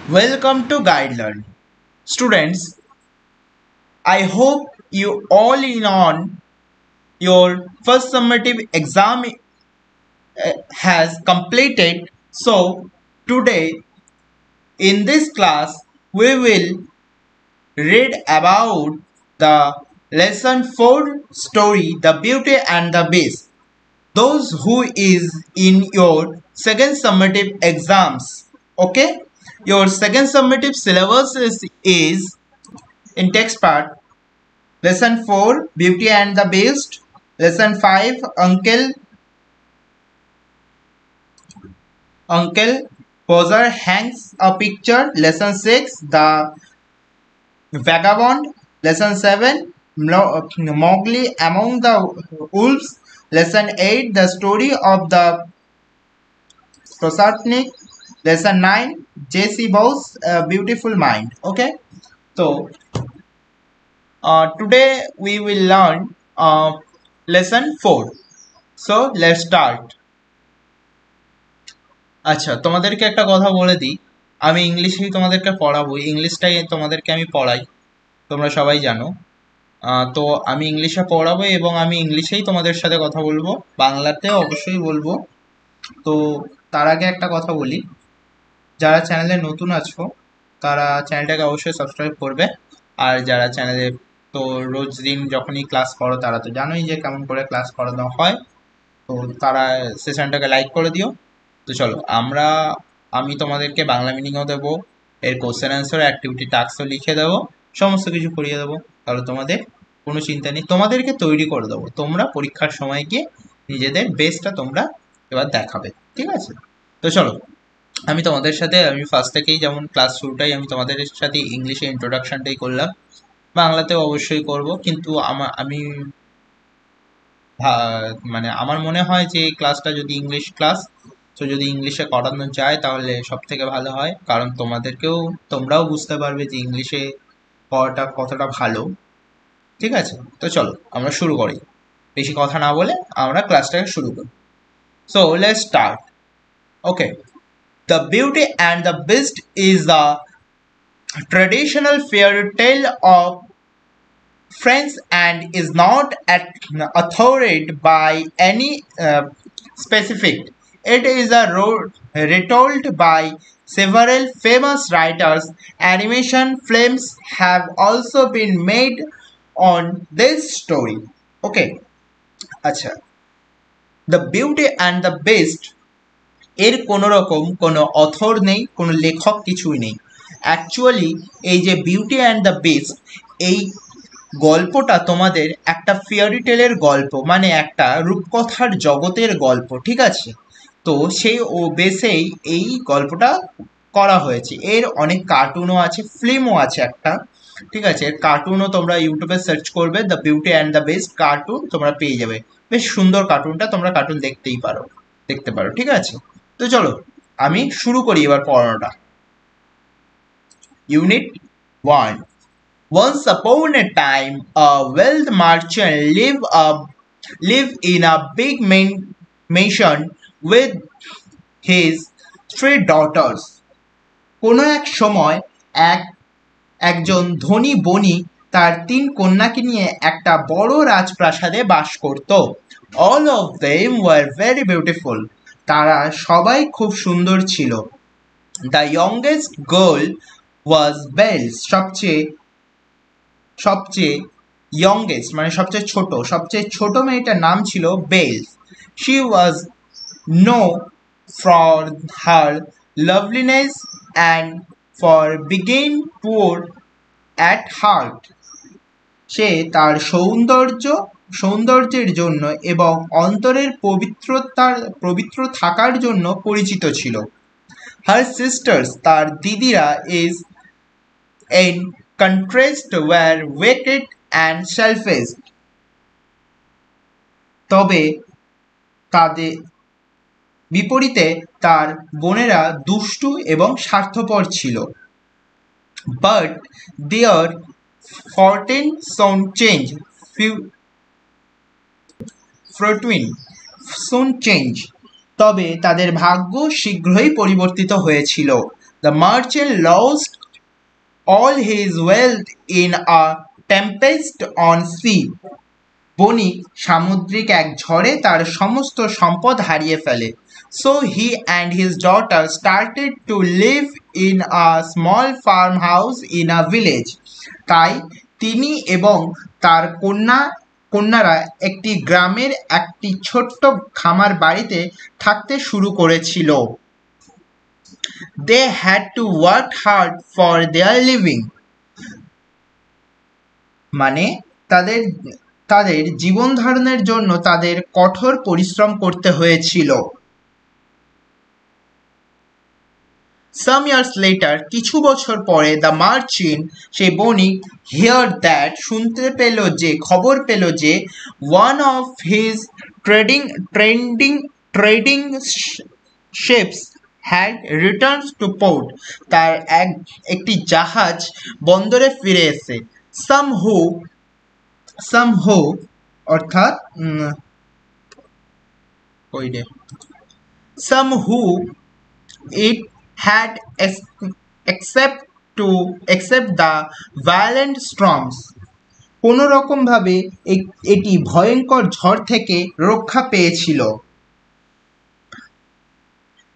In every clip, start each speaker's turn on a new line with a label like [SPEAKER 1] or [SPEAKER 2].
[SPEAKER 1] Welcome to GuideLearn. Students, I hope you all in on your first summative exam has completed. So today in this class we will read about the lesson 4 story The Beauty and the Beast. Those who is in your second summative exams. Okay? Your second summative syllabus is in text part. Lesson 4 Beauty and the Beast. Lesson 5 Uncle Poser hangs a picture. Lesson 6 The Vagabond. Lesson 7 Mowgli among the wolves. Lesson 8 The story of the Prosatnik. Lesson 9 J.C. Bose Beautiful Mind. Okay, so today we will learn lesson 4. So let's start. আচ্ছা, তোমাদেরকে একটা কথা বলে দিই, আমি ইংলিশেই তোমাদেরকে পড়াবো, ইংলিশটাই তোমাদেরকে আমি পড়াই, তোমরা সবাই জানো। তো আমি ইংলিশে পড়াবো এবং আমি ইংলিশেই তোমাদের সাথে কথা বলবো, বাংলাতে অবশ্যই বলবো। তো তার আগে একটা কথা বলি, যারা চ্যানেলে নতুন আছো তারা চ্যানেলটাকে অবশ্যই সাবস্ক্রাইব করবে, আর যারা চ্যানেলে তো রোজ দিন যখনই ক্লাস করো তারা তো জানোই যে কেমন করে ক্লাস করানো হয়, তো তারা সেশনটাকে লাইক করে দিও। তো চলো আমি তোমাদেরকে বাংলা মিনিংও দেবো, এর কোশ্চেন অ্যান্সার অ্যাক্টিভিটি টাস্কও লিখে দেবো, সমস্ত কিছু করিয়ে দেবো। তাহলে তোমাদের কোনো চিন্তা নেই, তোমাদেরকে তৈরি করে দেবো, তোমরা পরীক্ষার সময় গিয়ে নিজেদের বেস্টটা তোমরা এবার দেখাবে, ঠিক আছে? তো চলো আমি তোমাদের সাথে ফার্স্ট থেকেই যেমন ক্লাস শুরুটাই আমি তোমাদের সাথে ইংলিশে ইন্ট্রোডাকশনটাই করলাম, বাংলাতেও অবশ্যই করব, কিন্তু আমি মানে আমার মনে হয় যে ক্লাসটা যদি ইংলিশ ক্লাস, তো যদি ইংলিশে করানো যায় তাহলে সব থেকে ভালো হয়, কারণ তোমরাও বুঝতে পারবে যে ইংলিশে পড়াটা কতটা ভালো। ঠিক আছে, তো চলো আমরা শুরু করি, বেশি কথা না বলে আমরা ক্লাসটাকে শুরু করি। So let's start. Okay, The Beauty and the Beast is a traditional fairy tale of France and is not authored by any specific. It is retold by several famous writers. Animation films have also been made on this story. Okay, acha. The Beauty and the Beast এর কোনো রকম কোনো author নেই, কোনো লেখক কিছুই নেই। Actually এই যে বিউটি অ্যান্ড দ্য বিস্ট, এই গল্পটা তোমাদের একটা ফেয়ারি টেলের গল্প, মানে একটা রূপকথার জগতের গল্প, ঠিক আছে? তো সেই বেসেই এই গল্পটা করা হয়েছে। এর অনেক কার্টুনও আছে, ফিল্মও আছে একটা, ঠিক আছে? এর কার্টুনও তোমরা ইউটিউবে সার্চ করবে, the beauty and the best cartoon, তোমরা পেয়ে যাবে। বেশ সুন্দর কার্টুনটা, তোমরা কার্টুন দেখতে পারো, ঠিক আছে? তো চলো আমি শুরু করি এবার পড়ানোটা। Unit 1। Once upon a time, a wealth merchant lived in a big mansion with his 3 daughters. কোনো এক সময় একজন ধনী বণিক তার 3 কন্যাকে নিয়ে একটা বড় রাজপ্রাসাদে বাস করত। All of them were very beautiful. তারা সবাই খুব সুন্দর ছিল। The youngest girl was Belle. সবচেয়ে youngest মানে সবচেয়ে ছোট মেয়েটার নাম ছিল bell. She was known for her loveliness and for being poor at heart. সে তার সৌন্দর্যের জন্য এবং অন্তরের পবিত্র থাকার জন্য পরিচিত ছিল। Her sisters, তার দিদিরা, is in contrast were wicked and selfish. তবে তাদের বিপরীতে তার বোনেরা দুষ্টু এবং স্বার্থপর ছিল। But their fortune soon changed. তবে তাদের ভাগ্য শীঘ্রই পরিবর্তিত হয়েছিল। The merchant lost all his wealth in a tempest on sea. বণিক সামুদ্রিক এক ঝড়ে তার সমস্ত সম্পদ হারিয়ে ফেলে। So he and his daughter started to live in a small farmhouse in a village. তাই তিনি এবং তার কন্যারা একটি গ্রামের একটি ছোট্ট খামার বাড়িতে থাকতে শুরু করেছিল। They had to work hard for their living. মানে তাদের তাদের জীবন ধারণের জন্য তাদের কঠোর পরিশ্রম করতে হয়েছিল। Some years later, কিছু বছর পরে, the merchant, সেই বণিক, heard that, খবর পেল যে one of his trading ships had returned to port. তার একটি জাহাজ বন্দরে ফিরে এসেছে। Somehow অর্থাৎ somehow it had except the violent storms. কোনো রকম ভাবে এটি ভয়ঙ্কর ঝড় থেকে রক্ষা পেয়েছিল।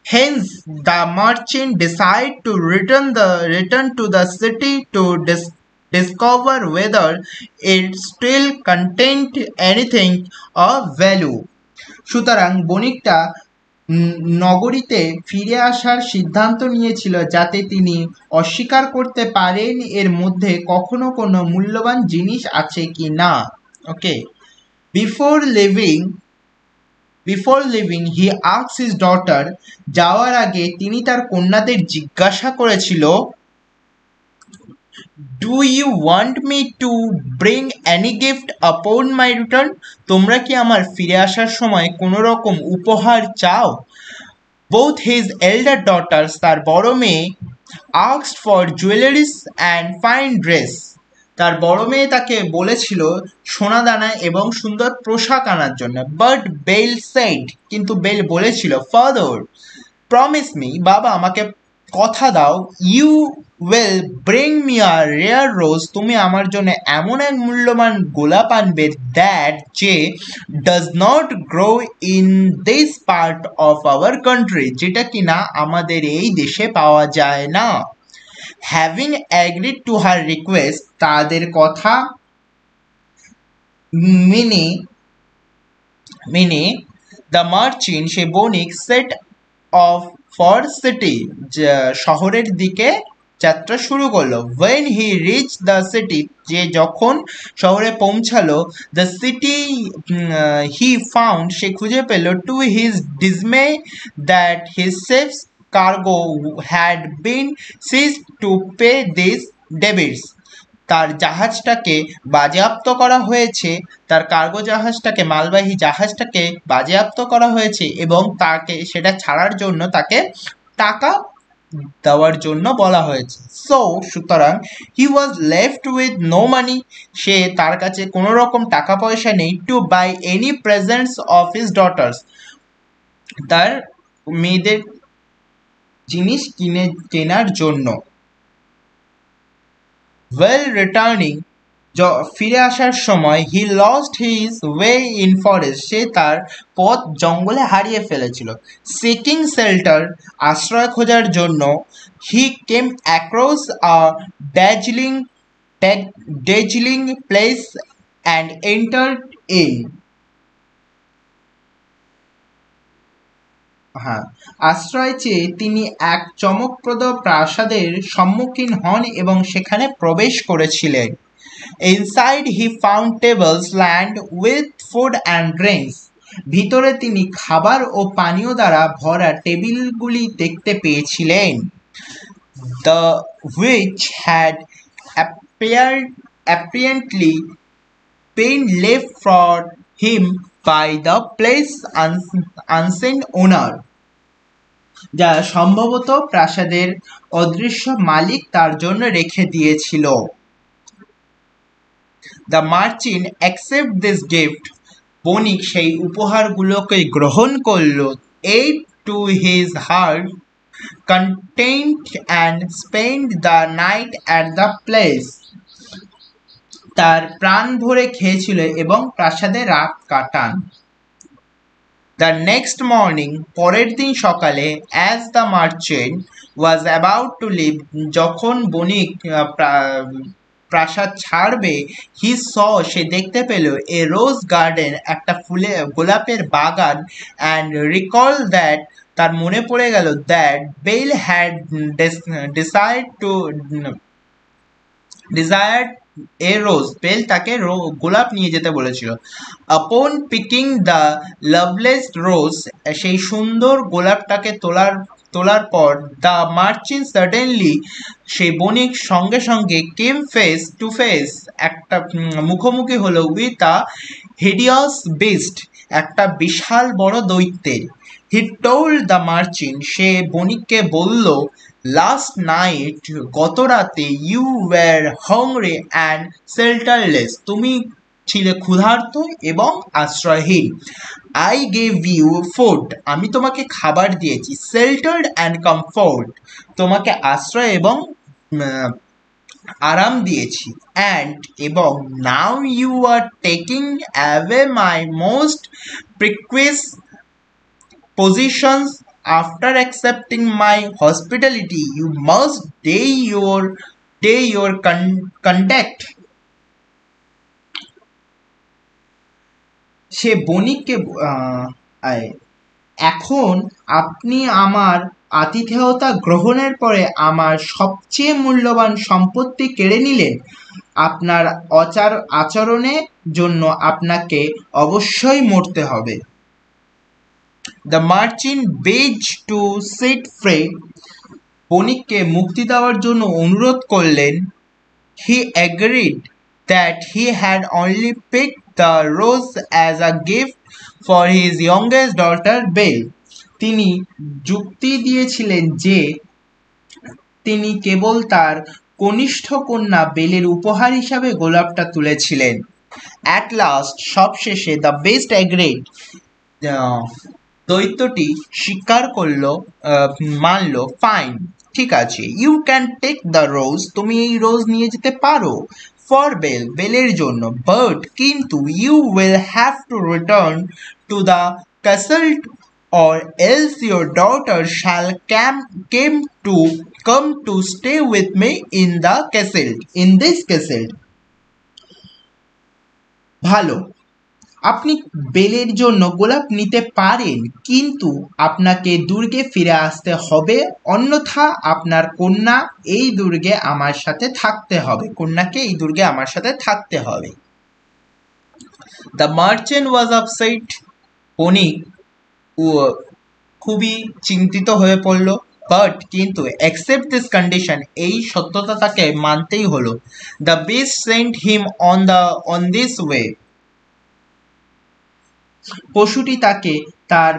[SPEAKER 1] Hence the merchant decided to return to the city to discover whether it still contained anything of value. সুতরাং বণিকটা নগরীতে ফিরে আসার সিদ্ধান্ত নিয়েছিল যাতে তিনি অস্বীকার করতে পারেন এর মধ্যে কখনো কোনো মূল্যবান জিনিস আছে কি না। ওকে, Before leaving, he asked his daughter, যাওয়ার আগে তিনি তার কন্যাদের জিজ্ঞাসা করেছিল, Do you want me to bring any gift upon my return? তোমরা কি আমার ফিরে আসার সময় কোনো রকম উপহার চাও? Both his elder daughters, তার বড় মেয়ে, asked for jewelries and fine dress. তার বড় মেয়ে তাকে বলেছিল সোনাদানা এবং সুন্দর পোশাক আনার জন্য। But Belle said, কিন্তু বেল বলেছিল, Father, promise me, বাবা আমাকে কথা দাও, you will bring me a rare rose, তুমি আমার জন্য এমন এক মূল্যবান গোলাপ আনবে that যে does not grow in this part of our country, যেটা কিনা আমাদের এই দেশে পাওয়া যায় না। Having agreed to her request, তাদের কথা মেনে the merchant, say Banik, set off for city, শহরের দিকে যাত্রা শুরু করলো। When he reached the city, যে যখন শহরে পৌঁছালো, the city he found, সে খুঁজে পেল, to his dismay, that his ship's cargo had been seized to pay these debts. তার জাহাজটাকে বাজেয়াপ্ত করা হয়েছে, তার কার্গো জাহাজটাকে, মালবাহী জাহাজটাকে বাজেয়াপ্ত করা হয়েছে এবং তাকে সেটা ছাড়ার জন্য তাকে টাকা দেওয়ার জন্য বলা হয়েছে। সুতরাং he was left with no money, সে তার কাছে কোনো রকম টাকা পয়সা নেই, to buy any presents of his daughters, তার মেয়েদের জিনিস কেনার জন্য। While returning, ফিরে আসার সময়, he lost his way in forest, সে তার পথ জঙ্গলে হারিয়ে ফেলেছিল। Seeking shelter, আশ্রয় খোঁজার জন্য, he came across a dazzling place and entered in. আশ্রয় চেয়ে তিনি এক চমকপ্রদ প্রাসাদের সম্মুখীন হন এবং সেখানে প্রবেশ করেছিলেন। Inside he found tables lined with food and drinks. ভিতরে তিনি খাবার ও পানীয় দ্বারা ভরা টেবিলগুলি দেখতে পেয়েছিলেন। The which had apparently been left for him by the place unseen owner, যা সম্ভবত প্রাসাদের অদৃশ্য মালিক তার জন্য রেখে দিয়েছিল। The merchant accepted this gift, বণিক সেই উপহারগুলোকে গ্রহণ করল। Ate to his heart, content and spent the night at the place. তার প্রাণ ভরে খেয়েছিল এবং প্রাসাদে রাত কাটান। The next morning, পরের দিন সকালে, as the merchant was about to leave, যখন বণিক প্রাসাদ ছাড়বে, he saw, সে দেখতে পেল, a rose garden, একটা গোলাপের বাগান, and recall that, তার মনে পড়ে গেল, that Bale had desired a rose, Belle তাকে গোলাপ নিয়ে যেতে বলেছিল। upon picking the loveliest rose, সেই সুন্দর গোলাপটাকে তোলার পর, the merchant suddenly, সেই বণিক সঙ্গে সঙ্গে came face to face, একটা মুখোমুখি হলো with a hideous beast, একটা বিশাল বড় দৈত্যের। he told the merchant, সে বণিককে বলল, last night, গত রাতে, you were hungry and shelterless, তুমি ছিলে ক্ষুধার্ত এবং আশ্রয়হীন। I gave you food, আমি তোমাকে খাবার দিয়েছি। sheltered and comfort, তোমাকে আশ্রয় এবং আরাম দিয়েছি। and এবং now you are taking away my most precious possessions. After accepting my hospitality, you must day your conduct. সে বণিককে এখন আপনি আমার আতিথেয়তা গ্রহণের পরে আমার সবচেয়ে মূল্যবান সম্পত্তি কেড়ে নিলেন। আপনার আচরণের জন্য আপনাকে অবশ্যই মরতে হবে। The merchant begged to set free, বণিককে মুক্তি দেওয়ার জন্য অনুরোধ করলেন। He agreed that he had only picked the rose as a gift for his youngest daughter Belle. তিনি যুক্তি দিয়েছিলেন যে তিনি কেবল তার কনিষ্ঠ কন্যা বেলের উপহার হিসাবে গোলাপটা তুলেছিলেন। At last, সবশেষে the beast agreed, দৈত্যটি স্বীকার করলো, মানল, ফাইন, ঠিক আছে, you can take the rose, তুমি এই রোজ নিয়ে যেতে পারো, ফর বেল, বেলের জন্য, বাট, কিন্তু, you will have to return to the castle, or else your daughter shall come to stay with me in this castle. ভালো, আপনি বেলের জন্য গোলাপ নিতে পারেন, কিন্তু আপনাকে দুর্গে ফিরে আসতে হবে, অন্যথা আপনার কন্যাকে এই দুর্গে আমার সাথে থাকতে হবে। The merchant was upset, বণিক খুবই চিন্তিত হয়ে পড়ল, বাট, কিন্তু, accept this condition, এই সত্যতা তাকে মানতেই হলো। The beast sent him on this way, পশুটি তাকে তার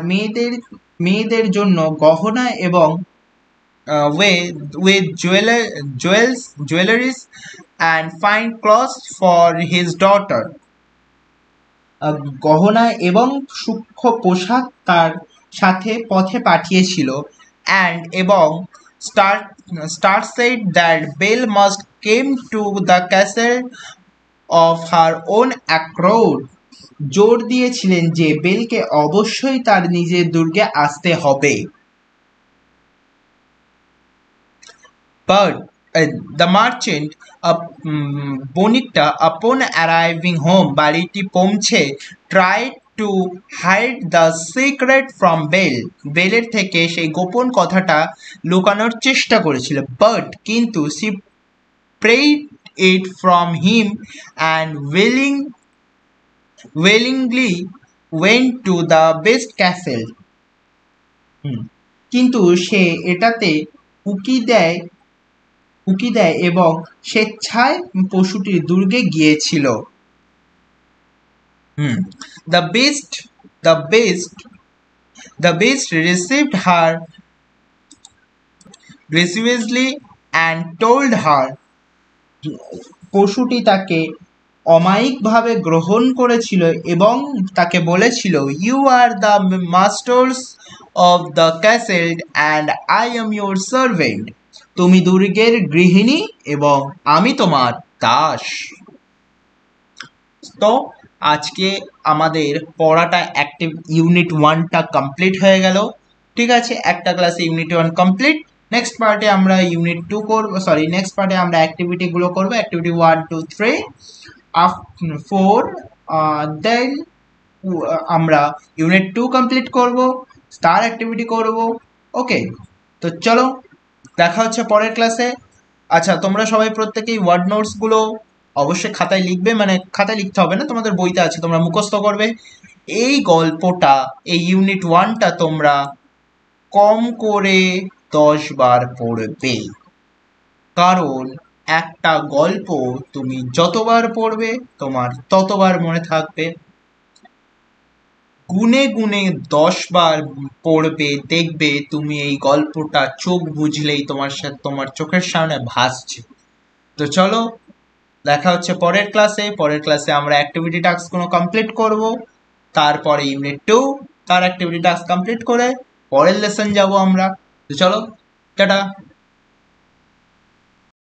[SPEAKER 1] মেয়েদের জন্য গহনা এবং with jewelries and fine clothes for his daughter, গহনা এবং সূক্ষ্ম পোশাক তার সাথে পথে পাঠিয়েছিল। and এবং star said that Belle must came to the castle of her own accord, জোর দিয়েছিলেন যে বেলকে অবশ্যই তার নিজের দুর্গে আসতে হবে। But the merchant, বণিকটা, upon arriving home, বাড়িটি পৌঁছে, tried to hide the secret from Belle, বেলের থেকে সেই গোপন কথাটা লুকানোর চেষ্টা করেছিল, but, কিন্তু, she prayed it from him and willingly went to the beast castle. কিন্তু সে এটাতে উকি দেয় এবং স্বেচ্ছায় পশুটির দুর্গে গিয়েছিল। The beast received her graciously and told her, পশুটি তাকে অমায়িকভাবে গ্রহণ করেছিল এবং তাকে বলেছিল, you are the masters of the castle and I am your servant. তুমি দুর্গের গৃহিণী এবং আমি তোমার দাস। তো আজকে আমাদের পড়াটা অ্যাক্টিভ ইউনিট 1টা কমপ্লিট হয়ে গেল। ঠিক আছে, একটা ক্লাসে ইউনিট 1 কমপ্লিট। নেক্সট পার্টে আমরা ইউনিট 2 করব, সরি নেক্সট পার্টে আমরা অ্যাক্টিভিটিগুলো করব, অ্যাক্টিভিটি 1 2 3 4, দেন আমরা ইউনিট 2 কমপ্লিট করব, স্টার অ্যাক্টিভিটি করব। ওকে, তো চলো দেখা হচ্ছে পরের ক্লাসে। আচ্ছা, তোমরা সবাই প্রত্যেকেই ওয়ার্ড নোটসগুলো অবশ্যই খাতায় লিখবে, মানে খাতায় লিখতে হবে না, তোমাদের বইতে আছে, তোমরা মুখস্থ করবে। এই গল্পটা, এই ইউনিট 1টা তোমরা কম করে 10 বার পড়বে, কারণ একটা গল্প তুমি যতবার পড়বে তোমার ততবার মনে থাকবে। গুনে গুনে 10 বার পড়বে, দেখবে তুমি এই গল্পটা চোখ বুঝলেই তোমার সাথে তোমার চোখের সামনে ভাসছে। তো চলো দেখা হচ্ছে পরের ক্লাসে। পরের ক্লাসে আমরা অ্যাক্টিভিটি টাস্কগুলো কমপ্লিট করব, তারপরে ইউনিট 2 তার অ্যাক্টিভিটি টাস্ক কমপ্লিট করে পরের লেসন যাব আমরা। তো চলো, টাটা।